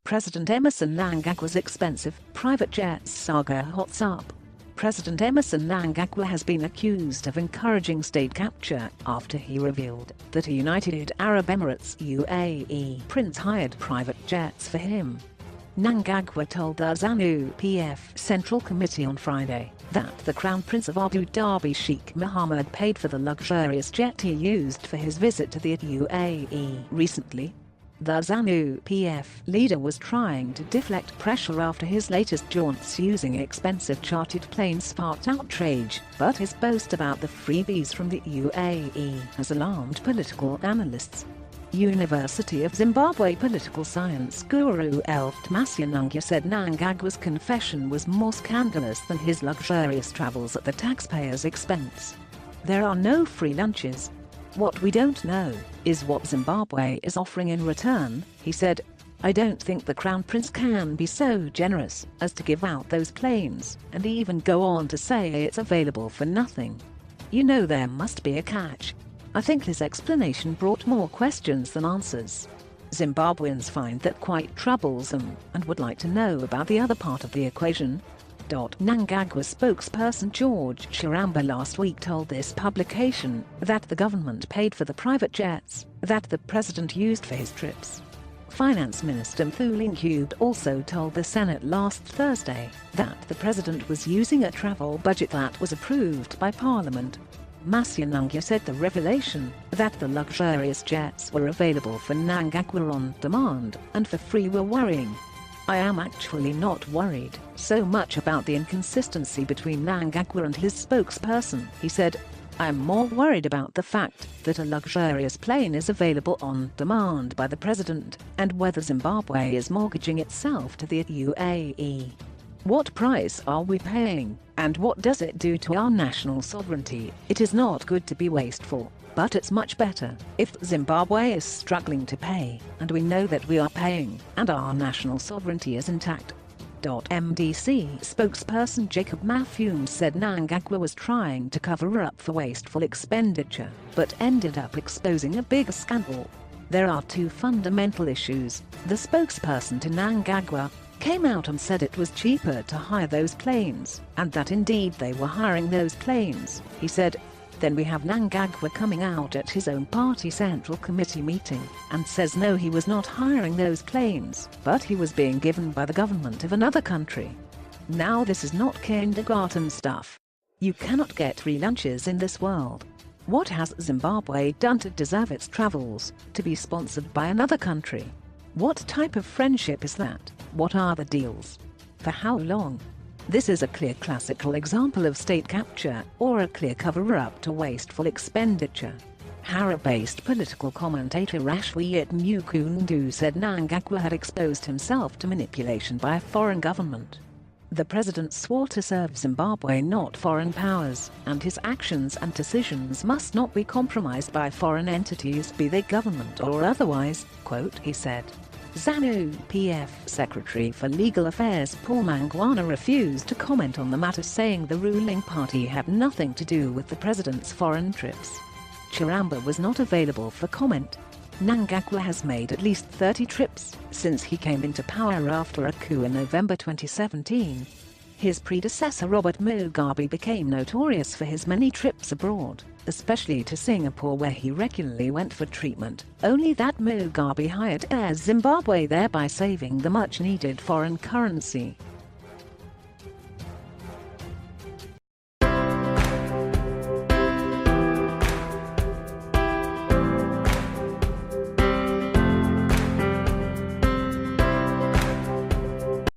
President Emmerson Mnangagwa's expensive private jet saga hots up. President Emmerson Mnangagwa has been accused of encouraging state capture after he revealed that a United Arab Emirates (UAE) prince hired private jets for him. Mnangagwa told the ZANU-PF Central Committee on Friday that the Crown Prince of Abu Dhabi Sheikh Mohammed paid for the luxurious jet he used for his visit to the UAE recently. The ZANU-PF leader was trying to deflect pressure after his latest jaunts using expensive chartered planes sparked outrage, but his boast about the freebies from the UAE has alarmed political analysts. University of Zimbabwe political science guru Emmerson said Mnangagwa's confession was more scandalous than his luxurious travels at the taxpayers' expense. There are no free lunches. What we don't know is what Zimbabwe is offering in return, he said. I don't think the Crown Prince can be so generous as to give out those planes and even go on to say it's available for nothing. You know there must be a catch. I think his explanation brought more questions than answers. Zimbabweans find that quite troublesome and would like to know about the other part of the equation. Mnangagwa spokesperson George Chiramba last week told this publication that the government paid for the private jets that the president used for his trips. Finance Minister Mnangagwa also told the Senate last Thursday that the president was using a travel budget that was approved by Parliament. Mnangagwa said the revelation that the luxurious jets were available for Mnangagwa on demand and for free were worrying. I am actually not worried so much about the inconsistency between Mnangagwa and his spokesperson, he said. I am more worried about the fact that a luxurious plane is available on demand by the president and whether Zimbabwe is mortgaging itself to the UAE. What price are we paying, and what does it do to our national sovereignty? It is not good to be wasteful, but it's much better if Zimbabwe is struggling to pay, and we know that we are paying, and our national sovereignty is intact. MDC spokesperson Jacob Mafume said Mnangagwa was trying to cover up for wasteful expenditure, but ended up exposing a bigger scandal. There are two fundamental issues. The spokesperson to Mnangagwa came out and said it was cheaper to hire those planes, and that indeed they were hiring those planes, he said. Then we have Mnangagwa coming out at his own party Central Committee meeting and says no, he was not hiring those planes, but he was being given by the government of another country. Now this is not kindergarten stuff. You cannot get free lunches in this world. What has Zimbabwe done to deserve its travels to be sponsored by another country? What type of friendship is that? What are the deals? For how long? This is a clear classical example of state capture or a clear cover-up to wasteful expenditure. Harare-based political commentator Rashweet Mukundu said Mnangagwa had exposed himself to manipulation by a foreign government. The president swore to serve Zimbabwe, not foreign powers, and his actions and decisions must not be compromised by foreign entities, be they government or otherwise, quote, he said. ZANU-PF Secretary for Legal Affairs Paul Mangwana refused to comment on the matter, saying the ruling party had nothing to do with the president's foreign trips. Chiramba was not available for comment. Mnangagwa has made at least 30 trips since he came into power after a coup in November 2017. His predecessor Robert Mugabe became notorious for his many trips abroad, especially to Singapore, where he regularly went for treatment, only that Mugabe hired Air Zimbabwe, thereby saving the much-needed foreign currency.